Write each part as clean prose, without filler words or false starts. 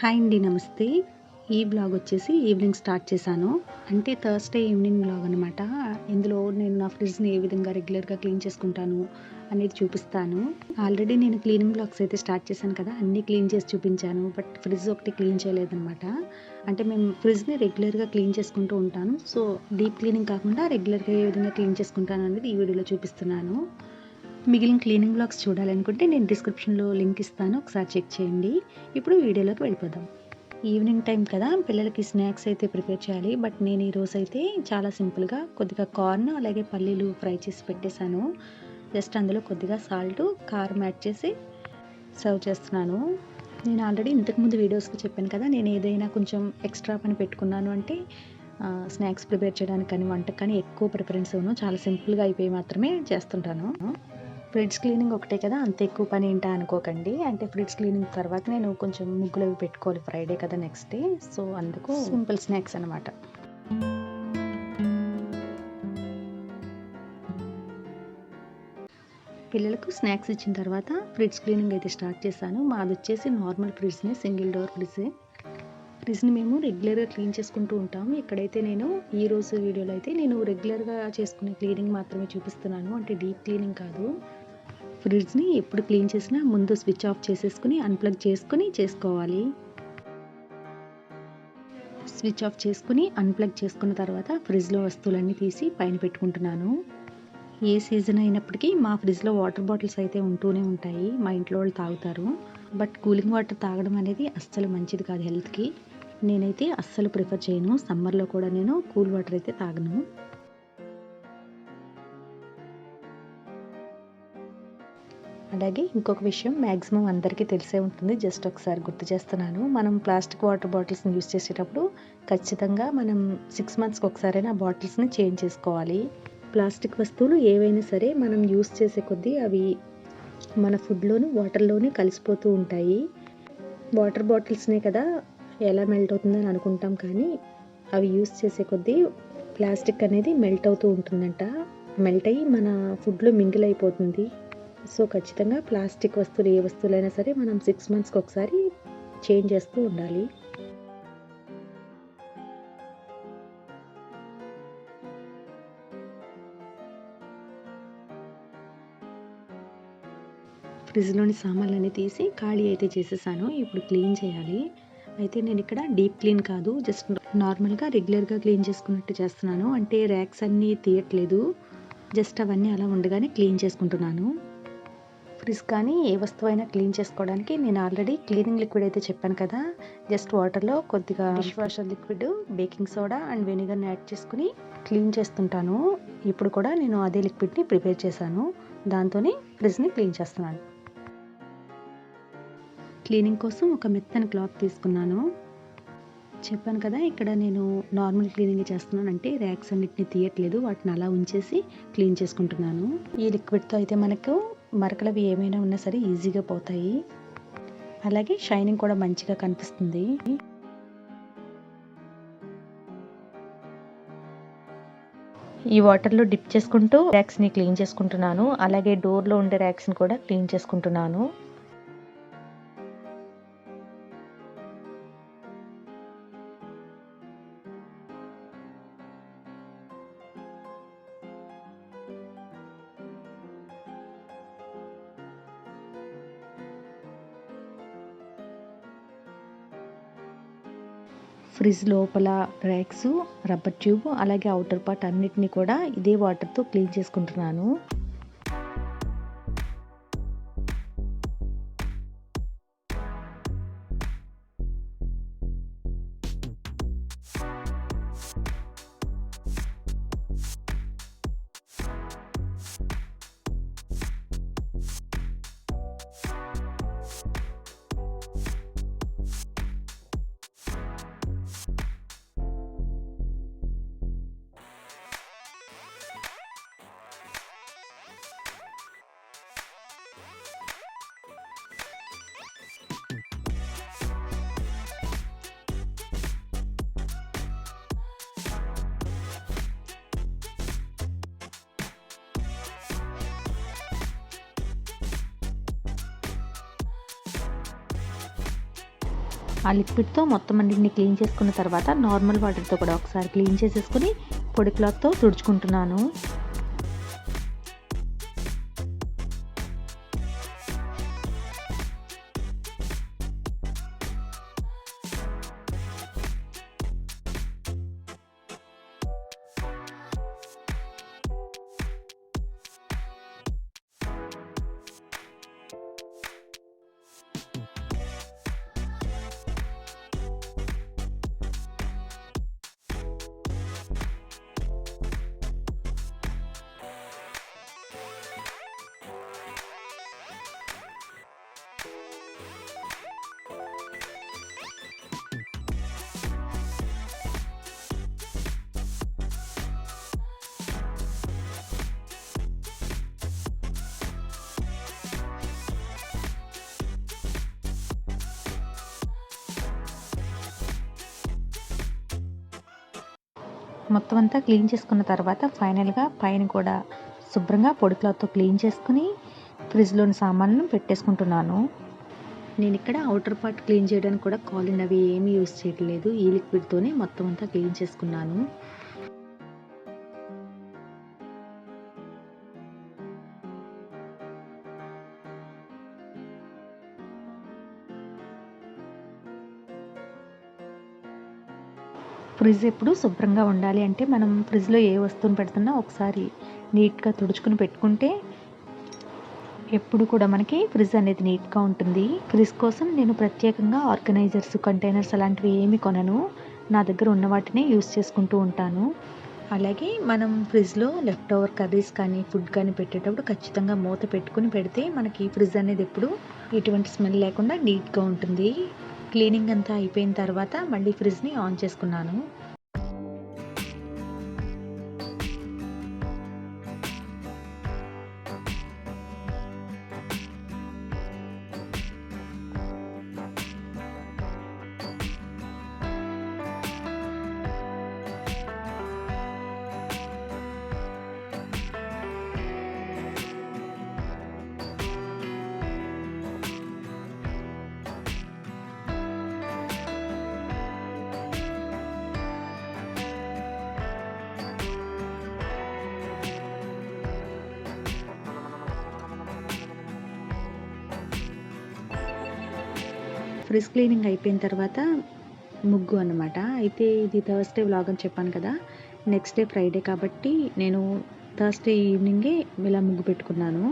Hi అండి, నమస్తే. ఈ బ్లాగ్ వచ్చేసి ఈవినింగ్ స్టార్ట్ చేశాను. అంటే థర్స్‌డే ఈవినింగ్ బ్లాగ్ అనమాట. ఇందులో నేను నా ఫ్రిడ్జ్‌ని ఏ విధంగా రెగ్యులర్‌గా క్లీన్ చేసుకుంటాను అనేది చూపిస్తాను. ఆల్రెడీ నేను క్లీనింగ్ బ్లాగ్స్ అయితే స్టార్ట్ చేశాను కదా! అన్నీ క్లీన్ చేసి చూపించాను. బట్ ఫ్రిడ్జ్ ఒకటి క్లీన్ చేయలేదనమాట. అంటే మేము ఫ్రిడ్జ్‌ని రెగ్యులర్‌గా క్లీన్ చేసుకుంటూ ఉంటాను. సో, డీప్ క్లీనింగ్ కాకుండా రెగ్యులర్‌గా ఏ విధంగా క్లీన్ చేసుకుంటాను అనేది ఈ వీడియోలో చూపిస్తున్నాను. మిగిలిన క్లీనింగ్ బ్లాగ్స్ చూడాలనుకుంటే నేను డిస్క్రిప్షన్‌లో లింక్ ఇస్తాను. ఒకసారి చెక్ చేయండి. ఇప్పుడు వీడియోలోకి వెళ్ళిపోదాం. ఈవినింగ్ టైం కదా, పిల్లలకి స్నాక్స్ అయితే ప్రిపేర్ చేయాలి. బట్ నేను ఈరోజైతే చాలా సింపుల్గా కొద్దిగా కార్న్ అలాగే పల్లీలు ఫ్రై చేసి పెట్టేశాను. జస్ట్ అందులో కొద్దిగా సాల్టు, కారం యాడ్ చేసి సర్వ్ చేస్తున్నాను. నేను ఆల్రెడీ ఇంతకుముందు వీడియోస్‌లో చెప్పాను కదా, నేను ఏదైనా కొంచెం ఎక్స్ట్రా పని పెట్టుకున్నాను అంటే స్నాక్స్ ప్రిపేర్ చేయడానికి కానీ, వంటకి కానీ ఎక్కువ ప్రిఫరెన్స్ ఇవ్వను. చాలా సింపుల్గా అయిపోయి మాత్రమే చేస్తుంటాను. ఫ్రిడ్జ్ క్లీనింగ్ ఒకటే కదా, అంత ఎక్కువ పని ఏంటా అనుకోకండి. అంటే ఫ్రిడ్జ్ క్లీనింగ్ తర్వాత నేను కొంచెం ముగ్గులు అవి పెట్టుకోవాలి, ఫ్రైడే కదా నెక్స్ట్ డే. సో అందుకు సింపుల్ స్నాక్స్ అనమాట. పిల్లలకు స్నాక్స్ ఇచ్చిన తర్వాత ఫ్రిడ్జ్ క్లీనింగ్ అయితే స్టార్ట్ చేశాను. మాది వచ్చేసి నార్మల్ ఫ్రిడ్జ్నే, సింగిల్ డోర్ ఫ్రిడ్జే. ఫ్రిడ్జ్ని మేము రెగ్యులర్గా క్లీన్ చేసుకుంటూ ఉంటాము. ఇక్కడైతే నేను ఈరోజు వీడియోలో అయితే నేను రెగ్యులర్గా చేసుకునే క్లీనింగ్ మాత్రమే చూపిస్తున్నాను. అంటే డీప్ క్లీనింగ్ కాదు. ఫ్రిడ్జ్ని ఎప్పుడు క్లీన్ చేసినా ముందు స్విచ్ ఆఫ్ చేసేసుకుని అన్ప్లగ్ చేసుకుని చేసుకోవాలి. స్విచ్ ఆఫ్ చేసుకుని అన్ప్లగ్ చేసుకున్న తర్వాత ఫ్రిడ్జ్లో వస్తువులన్నీ తీసి పైన పెట్టుకుంటున్నాను. ఏ సీజన్ అయినప్పటికీ మా ఫ్రిడ్జ్లో వాటర్ బాటిల్స్ అయితే ఉంటూనే ఉంటాయి. మా ఇంట్లో వాళ్ళు తాగుతారు. బట్ కూలింగ్ వాటర్ తాగడం అనేది అస్సలు మంచిది కాదు హెల్త్కి. నేనైతే అస్సలు ప్రిఫర్ చేయను. సమ్మర్లో కూడా నేను కూల్ వాటర్ అయితే తాగను. అలాగే ఇంకొక విషయం మ్యాక్సిమం అందరికీ తెలిసే ఉంటుంది, జస్ట్ ఒకసారి గుర్తు చేస్తున్నాను. మనం ప్లాస్టిక్ వాటర్ బాటిల్స్ని యూస్ చేసేటప్పుడు ఖచ్చితంగా మనం 6 మంత్స్కి ఒకసారైనా ఆ బాటిల్స్ని చేంజ్ చేసుకోవాలి. ప్లాస్టిక్ వస్తువులు ఏవైనా సరే మనం యూస్ చేసే కొద్దీ అవి మన ఫుడ్లోను, వాటర్లోనే కలిసిపోతూ ఉంటాయి. వాటర్ బాటిల్స్నే కదా ఎలా మెల్ట్ అవుతుందని అనుకుంటాం, కానీ అవి యూస్ చేసే కొద్దీ ప్లాస్టిక్ అనేది మెల్ట్ అవుతూ ఉంటుందంట. మెల్ట్ అయ్యి మన ఫుడ్లో మింగిల్ అయిపోతుంది. సో ఖచ్చితంగా ప్లాస్టిక్ వస్తువులు ఏ వస్తువులైనా సరే మనం 6 మంత్స్కి ఒకసారి చేంజ్ చేస్తూ ఉండాలి. ఫ్రిడ్జ్లోని సామాన్లన్నీ తీసి ఖాళీ అయితే చేసేసాను. ఇప్పుడు క్లీన్ చేయాలి. అయితే నేను ఇక్కడ డీప్ క్లీన్ కాదు, జస్ట్ నార్మల్గా రెగ్యులర్గా క్లీన్ చేసుకున్నట్టు చేస్తున్నాను. అంటే ర్యాక్స్ అన్నీ తీయట్లేదు, జస్ట్ అవన్నీ అలా ఉండగానే క్లీన్ చేసుకుంటున్నాను. ఫ్రిడ్జ్ కానీ ఏ వస్తువైనా క్లీన్ చేసుకోవడానికి నేను ఆల్రెడీ క్లీనింగ్ లిక్విడ్ అయితే చెప్పాను కదా, జస్ట్ వాటర్లో కొద్దిగా dish washer liquid, baking soda and వెనిగర్ని యాడ్ చేసుకుని క్లీన్ చేస్తుంటాను. ఇప్పుడు కూడా నేను అదే లిక్విడ్ని ప్రిపేర్ చేశాను. దాంతోనే ఫ్రిడ్జ్ని క్లీన్ చేస్తున్నాను. క్లీనింగ్ కోసం ఒక మెత్తని క్లాత్ తీసుకున్నాను. చెప్పాను కదా, ఇక్కడ నేను నార్మల్ క్లీనింగ్ చేస్తున్నాను. అంటే ర్యాక్స్ అన్నిటిని తీయట్లేదు, వాటిని అలా ఉంచేసి క్లీన్ చేసుకుంటున్నాను. ఈ లిక్విడ్తో అయితే మనకు మరకలవి ఏమైనా ఉన్నా సరే ఈజీగా పోతాయి. అలాగే షైనింగ్ కూడా మంచిగా కనిపిస్తుంది. ఈ వాటర్లో డిప్ చేసుకుంటూ ర్యాక్స్ని క్లీన్ చేసుకుంటున్నాను. అలాగే డోర్లో ఉండే ర్యాక్స్ని కూడా క్లీన్ చేసుకుంటున్నాను. ఫ్రిడ్జ్ లోపల ర్యాక్స్, రబ్బర్ ట్యూబ్ అలాగే అవుటర్ పార్ట్ అన్నిటిని కూడా ఇదే వాటర్తో క్లీన్ చేసుకుంటున్నాను. ఆ లిక్విడ్తో మొత్తం అన్నింటిని క్లీన్ చేసుకున్న తర్వాత నార్మల్ వాటర్తో కూడా ఒకసారి క్లీన్ చేసేసుకుని పొడి క్లాత్తో తుడుచుకుంటున్నాను. మొత్తం అంతా క్లీన్ చేసుకున్న తర్వాత ఫైనల్గా పైన కూడా శుభ్రంగా పొడి క్లాత్తో క్లీన్ చేసుకుని ఫ్రిడ్జ్లోని సామాన్లను పెట్టేసుకుంటున్నాను. నేను ఇక్కడ అవుటర్ పార్ట్ క్లీన్ చేయడానికి కూడా కాలిన్ అవి ఏమీ యూస్ చేయట్లేదు. ఈ లిక్విడ్తోనే మొత్తం అంతా క్లీన్ చేసుకున్నాను. ఫ్రిడ్జ్ ఎప్పుడు శుభ్రంగా ఉండాలి అంటే మనం ఫ్రిడ్జ్లో ఏ వస్తువుని పెడుతున్నా ఒకసారి నీట్గా తుడుచుకుని పెట్టుకుంటే ఎప్పుడు కూడా మనకి ఫ్రిడ్జ్ అనేది నీట్గా ఉంటుంది. ఫ్రిడ్జ్ కోసం నేను ప్రత్యేకంగా ఆర్గనైజర్స్, కంటైనర్స్ అలాంటివి ఏమి కొనను. నా దగ్గర ఉన్న వాటినే యూస్ చేసుకుంటూ ఉంటాను. అలాగే మనం ఫ్రిడ్జ్లో లెఫ్ట్ ఓవర్ కర్రీస్ కానీ ఫుడ్ కానీ పెట్టేటప్పుడు ఖచ్చితంగా మూత పెట్టుకుని పెడితే మనకి ఫ్రిడ్జ్ అనేది ఎప్పుడు ఎటువంటి స్మెల్ లేకుండా నీట్గా ఉంటుంది. క్లీనింగ్ అంతా అయిపోయిన తర్వాత మళ్ళీ ఫ్రిడ్జ్ని ఆన్ చేసుకున్నాను. ఫ్రిడ్జ్ క్లీనింగ్ అయిపోయిన తర్వాత ముగ్గు అన్నమాట. అయితే ఇది థర్స్డే వ్లాగ్ అని చెప్పాను కదా, నెక్స్ట్ డే ఫ్రైడే కాబట్టి నేను థర్స్డే ఈవినింగే ఇలా ముగ్గు పెట్టుకున్నాను.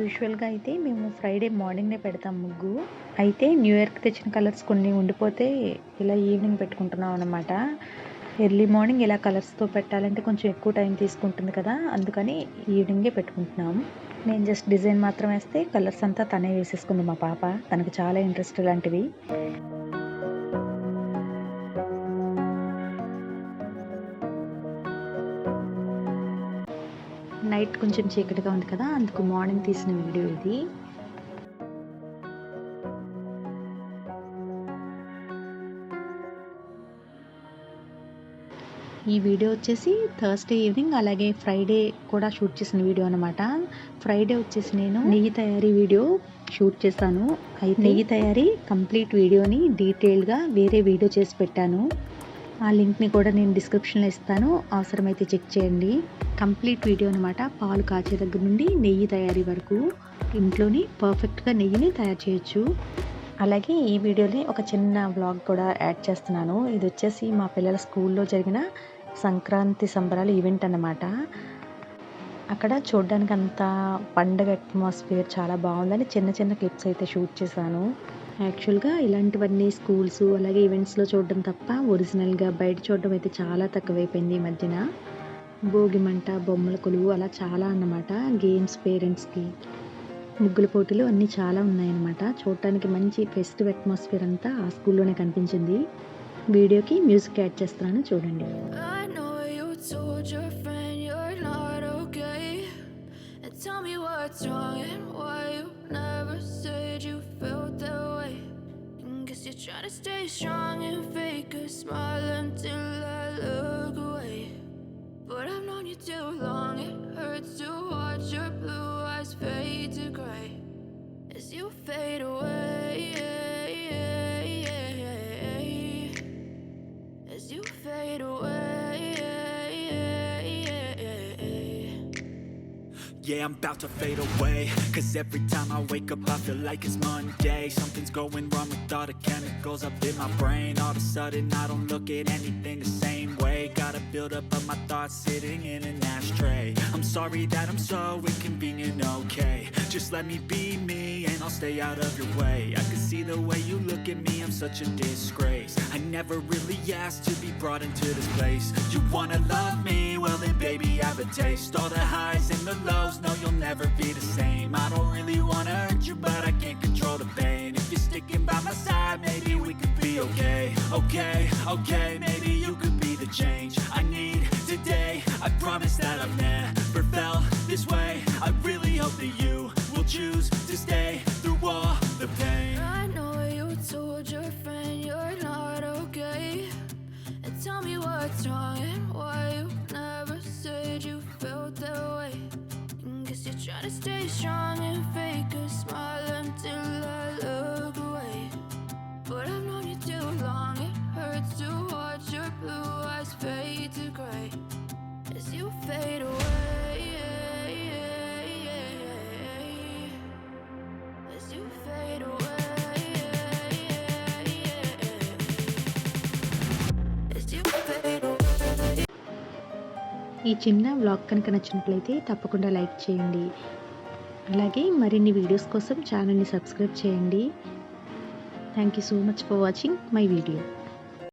యూజువల్గా అయితే మేము ఫ్రైడే మార్నింగ్నే పెడతాం ముగ్గు. అయితే న్యూ ఇయర్కి తెచ్చిన కలర్స్ కొన్ని ఉండిపోతే ఇలా ఈవినింగ్ పెట్టుకుంటున్నాం అనమాట. ఎర్లీ మార్నింగ్ ఇలా కలర్స్తో పెట్టాలంటే కొంచెం ఎక్కువ టైం తీసుకుంటుంది కదా, అందుకని ఈవినింగే పెట్టుకుంటున్నాం. నేను జస్ట్ డిజైన్ మాత్రం వేస్తే కలర్స్ అంతా తనే వేసేసుకుంది మా పాప. తనకు చాలా ఇంట్రెస్ట్ ఇలాంటివి. నైట్ కొంచెం చీకటిగా ఉంది కదా, అందుకు మార్నింగ్ తీసిన వీడియో ఇది. ఈ వీడియో వచ్చేసి థర్స్డే ఈవినింగ్ అలాగే ఫ్రైడే కూడా షూట్ చేసిన వీడియో అనమాట. ఫ్రైడే వచ్చేసి నేను నెయ్యి తయారీ వీడియో షూట్ చేశాను. అయితే నెయ్యి తయారీ కంప్లీట్ వీడియోని డీటెయిల్గా వేరే వీడియో చేసి పెట్టాను. ఆ లింక్ని కూడా నేను డిస్క్రిప్షన్లో ఇస్తాను, అవసరమైతే చెక్ చేయండి. కంప్లీట్ వీడియో అనమాట. పాలు కాచే దగ్గర నుండి నెయ్యి తయారీ వరకు ఇంట్లోని పర్ఫెక్ట్గా నెయ్యిని తయారు చేయొచ్చు. అలాగే ఈ వీడియోలో ఒక చిన్న వ్లాగ్ కూడా యాడ్ చేస్తున్నాను. ఇది వచ్చేసి మా పిల్లల స్కూల్లో జరిగిన సంక్రాంతి సంబరాలు ఈవెంట్ అన్నమాట. అక్కడ చూడడానికి అంతా పండగ అట్మాస్ఫియర్ చాలా బాగుందని చిన్న చిన్న క్లిప్స్ అయితే షూట్ చేశాను. యాక్చువల్గా ఇలాంటివన్నీ స్కూల్స్ అలాగే ఈవెంట్స్లో చూడడం తప్ప ఒరిజినల్గా బయట చూడడం అయితే చాలా తక్కువైపోయింది ఈ మధ్యన. భోగి మంట, బొమ్మల కొలువు అలా చాలా అన్నమాట. గేమ్స్, పేరెంట్స్కి ముగ్గుల పోటీలు అన్నీ చాలా ఉన్నాయన్నమాట. చూడటానికి మంచి ఫెస్టివ్ అట్మాస్ఫియర్ అంతా ఆ స్కూల్లోనే కనిపించింది. వీడియోకి మ్యూజిక్ యాడ్ చేస్తున్నాను, చూడండి. Try to stay strong and fake a smile until I look away. But I've known you too long, it hurts to watch your blue eyes fade to grey as you fade away. yeah, I'm about to fade away. Cause every time I wake up I feel like it's Monday. Something's going wrong with all the chemicals up in my brain. All of a sudden I don't look at anything the same way. Gotta build up of my thoughts sitting in an ashtray. I'm sorry that I'm so inconvenient, okay. Just let me be me and I'll stay out of your way. I can see the way you look at me, I'm such a disgrace. I never really asked to be brought into this place. You wanna love me? Well then baby have a taste. All the highs and the lows, no you'll never be the same. I don't really wanna hurt you but I can't control the pain. If you're sticking by my side, maybe we could be okay. Okay, maybe you could be the change I need today. I promise that I've never felt this way. I really hope that you will choose to stay through all the pain. I know you told your friend you're not okay, and tell me what's wrong and why you never said you felt that way. Guess you're trying to stay strong and fake a smile until I look away. But I've known you too long, it hurts to watch your blue eyes fade to grey as you fade away. As you fade away. As you fade away. ఈ చిన్న vlog కనుక నచ్చినట్లయితే తప్పకుండా like చేయండి. అలాగే మరిన్ని videos కోసం ఛానల్ని సబ్స్క్రైబ్ చేయండి. Thank you so much for watching my video.